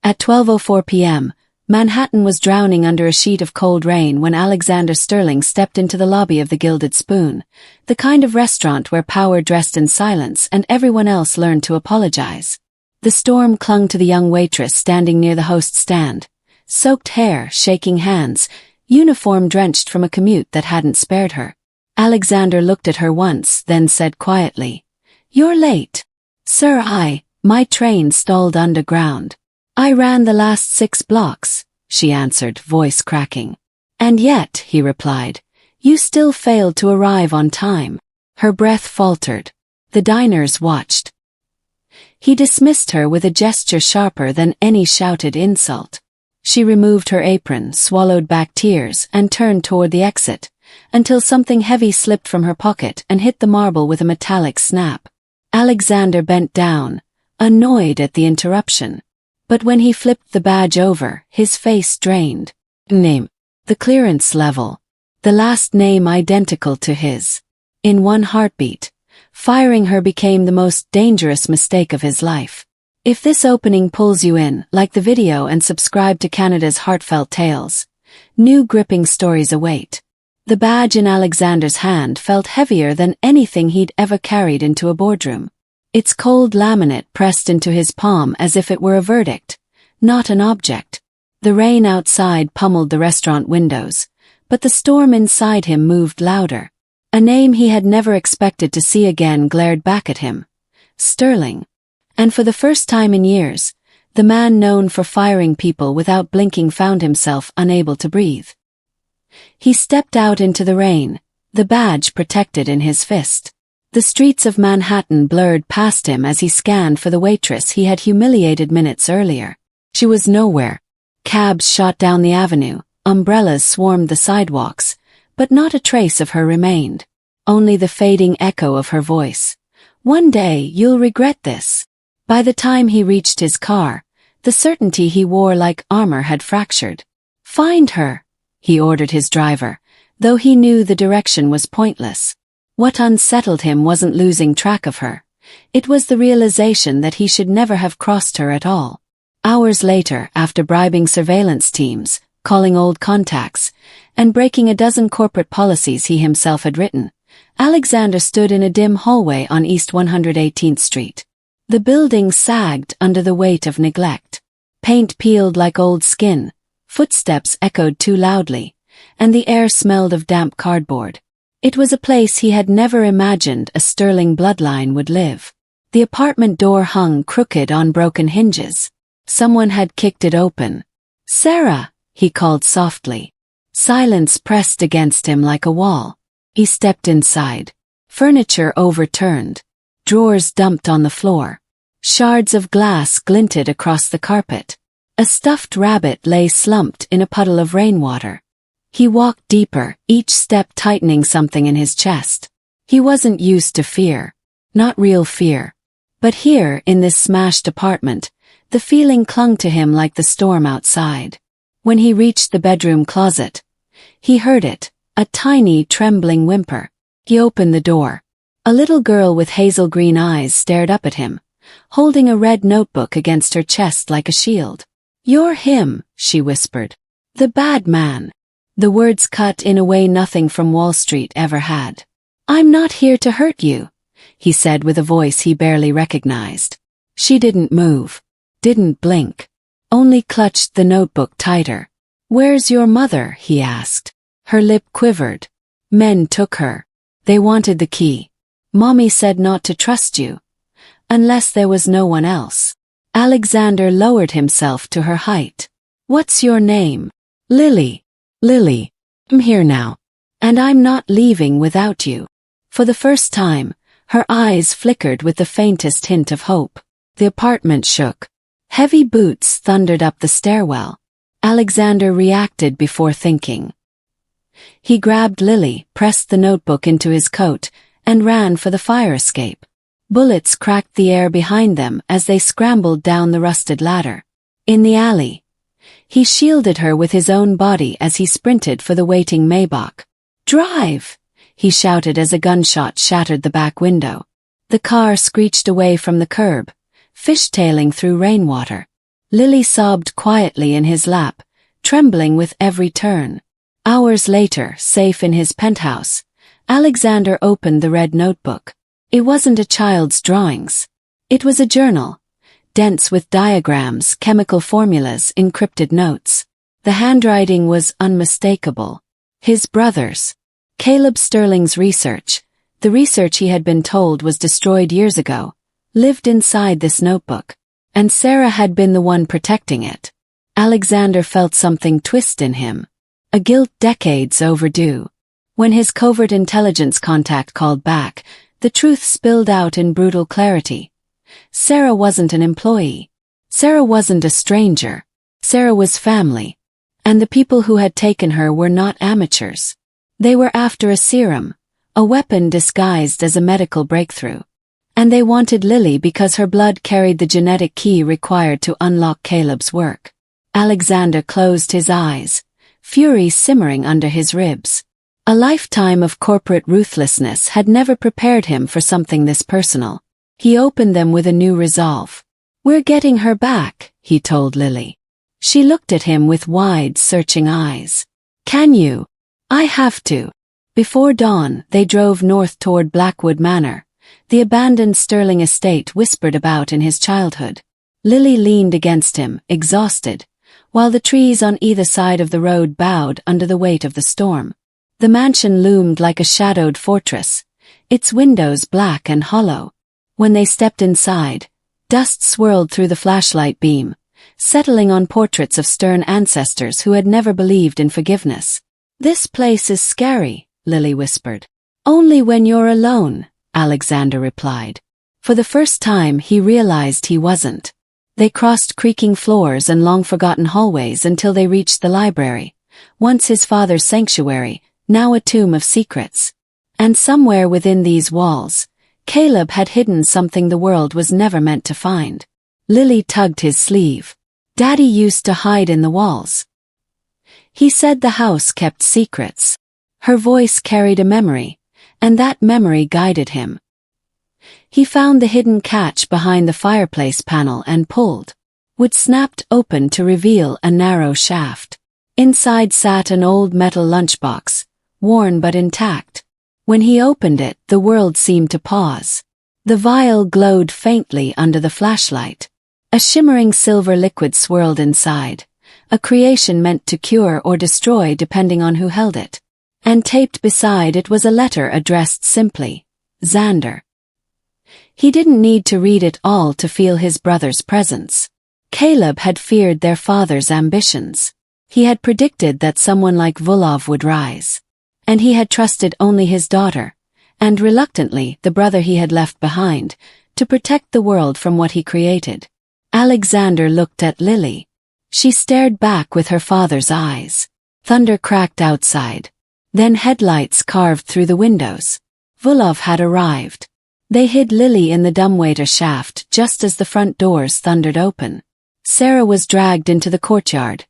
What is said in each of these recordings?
At 12:04 p.m., Manhattan was drowning under a sheet of cold rain when Alexander Sterling stepped into the lobby of the Gilded Spoon, the kind of restaurant where power dressed in silence and everyone else learned to apologize. The storm clung to the young waitress standing near the host's stand, soaked hair, shaking hands, uniform drenched from a commute that hadn't spared her. Alexander looked at her once, then said quietly, "You're late." "Sir, my train stalled underground. I ran the last 6 blocks, she answered, voice cracking. "And yet," he replied, "you still failed to arrive on time." Her breath faltered. The diners watched. He dismissed her with a gesture sharper than any shouted insult. She removed her apron, swallowed back tears, and turned toward the exit, until something heavy slipped from her pocket and hit the marble with a metallic snap. Alexander bent down, annoyed at the interruption. But when he flipped the badge over, his face drained. Name. The clearance level. The last name identical to his. In one heartbeat, firing her became the most dangerous mistake of his life. If this opening pulls you in, like the video and subscribe to Canada's Heartfelt Tales. New gripping stories await. The badge in Alexander's hand felt heavier than anything he'd ever carried into a boardroom. Its cold laminate pressed into his palm as if it were a verdict, not an object. The rain outside pummeled the restaurant windows, but the storm inside him moved louder. A name he had never expected to see again glared back at him. Sterling. And for the first time in years, the man known for firing people without blinking found himself unable to breathe. He stepped out into the rain, the badge protected in his fist. The streets of Manhattan blurred past him as he scanned for the waitress he had humiliated minutes earlier. She was nowhere. Cabs shot down the avenue, umbrellas swarmed the sidewalks, but not a trace of her remained. Only the fading echo of her voice. "One day you'll regret this." By the time he reached his car, the certainty he wore like armor had fractured. "Find her," he ordered his driver, though he knew the direction was pointless. What unsettled him wasn't losing track of her. It was the realization that he should never have crossed her at all. Hours later, after bribing surveillance teams, calling old contacts, and breaking a dozen corporate policies he himself had written, Alexander stood in a dim hallway on East 118th Street. The building sagged under the weight of neglect. Paint peeled like old skin, footsteps echoed too loudly, and the air smelled of damp cardboard. It was a place he had never imagined a Sterling bloodline would live. The apartment door hung crooked on broken hinges. Someone had kicked it open. "Sarah," he called softly. Silence pressed against him like a wall. He stepped inside. Furniture overturned. Drawers dumped on the floor. Shards of glass glinted across the carpet. A stuffed rabbit lay slumped in a puddle of rainwater. He walked deeper, each step tightening something in his chest. He wasn't used to fear. Not real fear. But here, in this smashed apartment, the feeling clung to him like the storm outside. When he reached the bedroom closet, he heard it, a tiny, trembling whimper. He opened the door. A little girl with hazel green eyes stared up at him, holding a red notebook against her chest like a shield. "You're him," she whispered. "The bad man." The words cut in a way nothing from Wall Street ever had. "I'm not here to hurt you," he said with a voice he barely recognized. She didn't move, didn't blink, only clutched the notebook tighter. "Where's your mother?" he asked. Her lip quivered. "Men took her. They wanted the key. Mommy said not to trust you. Unless there was no one else." Alexander lowered himself to her height. "What's your name?" "Lily. Lily. I'm here now. And I'm not leaving without you." For the first time, her eyes flickered with the faintest hint of hope. The apartment shook. Heavy boots thundered up the stairwell. Alexander reacted before thinking. He grabbed Lily, pressed the notebook into his coat, and ran for the fire escape. Bullets cracked the air behind them as they scrambled down the rusted ladder. In the alley, he shielded her with his own body as he sprinted for the waiting Maybach. "Drive!" he shouted as a gunshot shattered the back window. The car screeched away from the curb, fishtailing through rainwater. Lily sobbed quietly in his lap, trembling with every turn. Hours later, safe in his penthouse, Alexander opened the red notebook. It wasn't a child's drawings. It was a journal, dense with diagrams, chemical formulas, encrypted notes. The handwriting was unmistakable. His brother's. Caleb Sterling's research, the research he had been told was destroyed years ago, lived inside this notebook. And Sarah had been the one protecting it. Alexander felt something twist in him. A guilt decades overdue. When his covert intelligence contact called back, the truth spilled out in brutal clarity. Sarah wasn't an employee. Sarah wasn't a stranger. Sarah was family. And the people who had taken her were not amateurs. They were after a serum, a weapon disguised as a medical breakthrough. And they wanted Lily because her blood carried the genetic key required to unlock Caleb's work. Alexander closed his eyes, fury simmering under his ribs. A lifetime of corporate ruthlessness had never prepared him for something this personal. He opened them with a new resolve. "We're getting her back," he told Lily. She looked at him with wide, searching eyes. "Can you?" "I have to." Before dawn, they drove north toward Blackwood Manor, the abandoned Sterling estate whispered about in his childhood. Lily leaned against him, exhausted, while the trees on either side of the road bowed under the weight of the storm. The mansion loomed like a shadowed fortress, its windows black and hollow. When they stepped inside, dust swirled through the flashlight beam, settling on portraits of stern ancestors who had never believed in forgiveness. "This place is scary," Lily whispered. "Only when you're alone," Alexander replied. For the first time he realized he wasn't. They crossed creaking floors and long-forgotten hallways until they reached the library, once his father's sanctuary, now a tomb of secrets. And somewhere within these walls, Caleb had hidden something the world was never meant to find. Lily tugged his sleeve. "Daddy used to hide in the walls. He said the house kept secrets." Her voice carried a memory, and that memory guided him. He found the hidden catch behind the fireplace panel and pulled. Wood snapped open to reveal a narrow shaft. Inside sat an old metal lunchbox, worn but intact. When he opened it, the world seemed to pause. The vial glowed faintly under the flashlight. A shimmering silver liquid swirled inside, a creation meant to cure or destroy depending on who held it. And taped beside it was a letter addressed simply, Xander. He didn't need to read it all to feel his brother's presence. Caleb had feared their father's ambitions. He had predicted that someone like Vulov would rise. And he had trusted only his daughter, and reluctantly the brother he had left behind, to protect the world from what he created. Alexander looked at Lily. She stared back with her father's eyes. Thunder cracked outside. Then headlights carved through the windows. Vulov had arrived. They hid Lily in the dumbwaiter shaft just as the front doors thundered open. Sarah was dragged into the courtyard,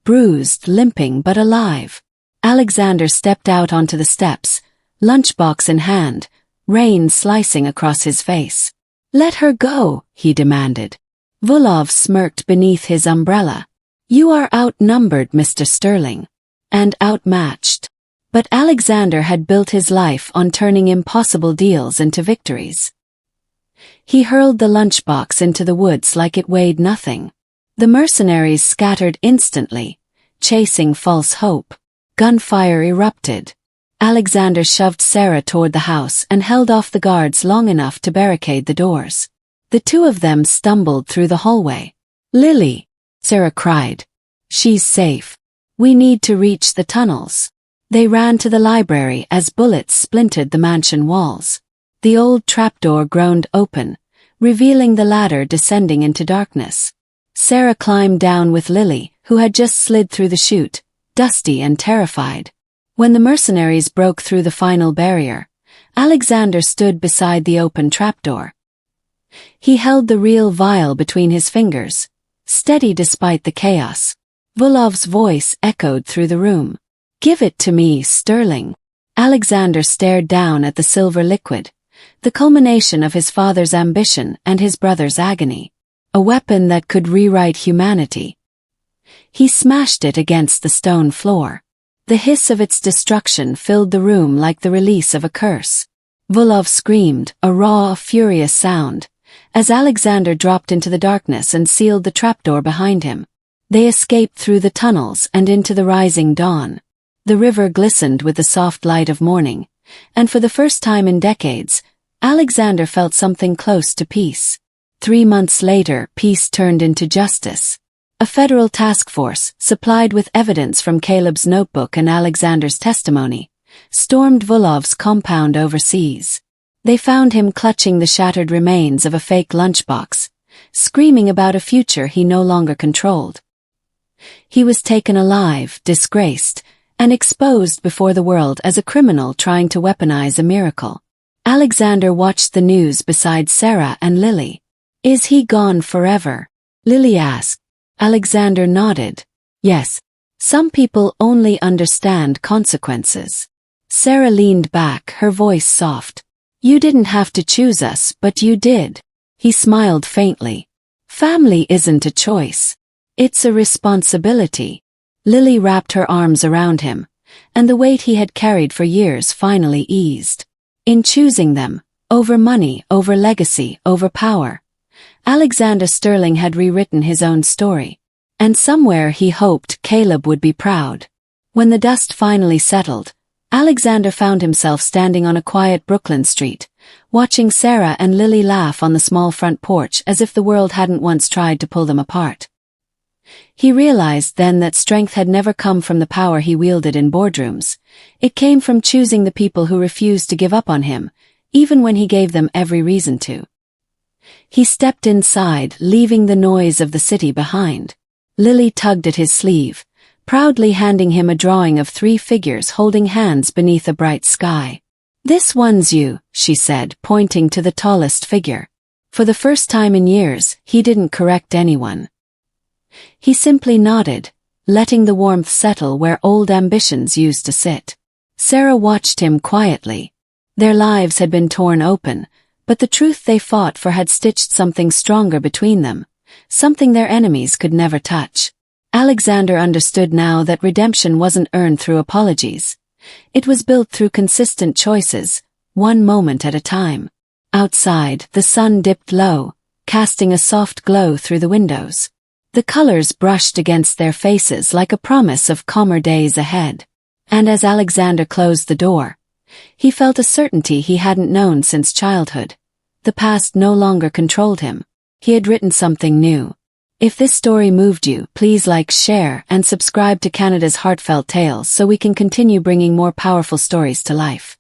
bruised, limping but alive. Alexander stepped out onto the steps, lunchbox in hand, rain slicing across his face. "Let her go," he demanded. Vulov smirked beneath his umbrella. "You are outnumbered, Mr. Sterling. And outmatched." But Alexander had built his life on turning impossible deals into victories. He hurled the lunchbox into the woods like it weighed nothing. The mercenaries scattered instantly, chasing false hope. Gunfire erupted. Alexander shoved Sarah toward the house and held off the guards long enough to barricade the doors. The two of them stumbled through the hallway. "Lily!" Sarah cried. "She's safe. We need to reach the tunnels." They ran to the library as bullets splintered the mansion walls. The old trapdoor groaned open, revealing the ladder descending into darkness. Sarah climbed down with Lily, who had just slid through the chute, dusty and terrified. When the mercenaries broke through the final barrier, Alexander stood beside the open trapdoor. He held the real vial between his fingers, steady despite the chaos. Vulov's voice echoed through the room. "Give it to me, Sterling." Alexander stared down at the silver liquid, the culmination of his father's ambition and his brother's agony. a weapon that could rewrite humanity. He smashed it against the stone floor. The hiss of its destruction filled the room like the release of a curse. Volov screamed, a raw, furious sound, as Alexander dropped into the darkness and sealed the trapdoor behind him. They escaped through the tunnels and into the rising dawn. The river glistened with the soft light of morning, and for the first time in decades, Alexander felt something close to peace. 3 months later, peace turned into justice. A federal task force, supplied with evidence from Caleb's notebook and Alexander's testimony, stormed Volov's compound overseas. They found him clutching the shattered remains of a fake lunchbox, screaming about a future he no longer controlled. He was taken alive, disgraced, and exposed before the world as a criminal trying to weaponize a miracle. Alexander watched the news beside Sarah and Lily. "Is he gone forever?" Lily asked. Alexander nodded. "Yes. Some people only understand consequences." Sarah leaned back, her voice soft. "You didn't have to choose us, but you did." He smiled faintly. "Family isn't a choice. It's a responsibility." Lily wrapped her arms around him, and the weight he had carried for years finally eased. In choosing them, over money, over legacy, over power, Alexander Sterling had rewritten his own story. And somewhere he hoped Caleb would be proud. When the dust finally settled, Alexander found himself standing on a quiet Brooklyn street, watching Sarah and Lily laugh on the small front porch as if the world hadn't once tried to pull them apart. He realized then that strength had never come from the power he wielded in boardrooms. It came from choosing the people who refused to give up on him, even when he gave them every reason to. He stepped inside, leaving the noise of the city behind. Lily tugged at his sleeve, proudly handing him a drawing of 3 figures holding hands beneath a bright sky. "This one's you," she said, pointing to the tallest figure. For the first time in years, he didn't correct anyone. He simply nodded, letting the warmth settle where old ambitions used to sit. Sarah watched him quietly. Their lives had been torn open, but the truth they fought for had stitched something stronger between them, something their enemies could never touch. Alexander understood now that redemption wasn't earned through apologies. It was built through consistent choices, one moment at a time. Outside, the sun dipped low, casting a soft glow through the windows. The colors brushed against their faces like a promise of calmer days ahead. And as Alexander closed the door, he felt a certainty he hadn't known since childhood. The past no longer controlled him. He had written something new. If this story moved you, please like, share, and subscribe to Canada's Heartfelt Tales so we can continue bringing more powerful stories to life.